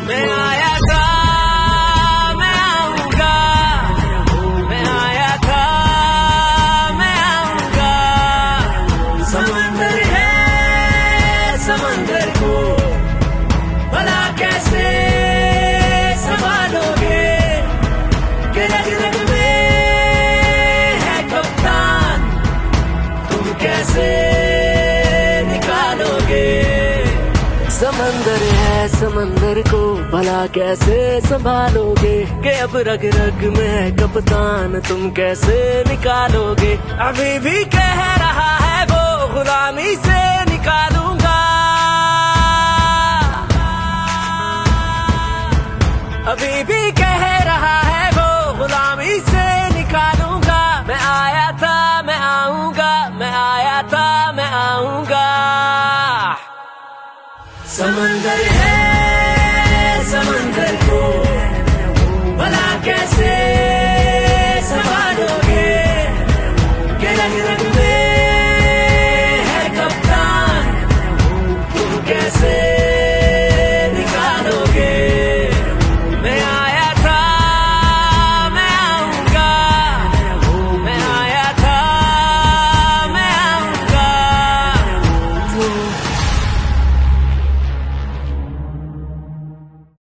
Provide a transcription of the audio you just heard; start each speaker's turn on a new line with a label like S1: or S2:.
S1: मैं आया था, मैं आऊंगा, मैं आया था, मैं आऊंगा। समंदर है, समंदर को भला कैसे संभालोगे, कि रग रग में है कप्तान, तुम कैसे निकालोगे। समंदर है, समंदर को भला कैसे संभालोगे, कि अब रग रग में है कप्तान, तुम कैसे निकालोगे। अभी भी कह रहा है वो गुलामी से निकालूंगा, अभी भी कह रहा है वो गुलामी से निकालूंगा। मैं आया था, मैं आऊंगा, मैं आया था,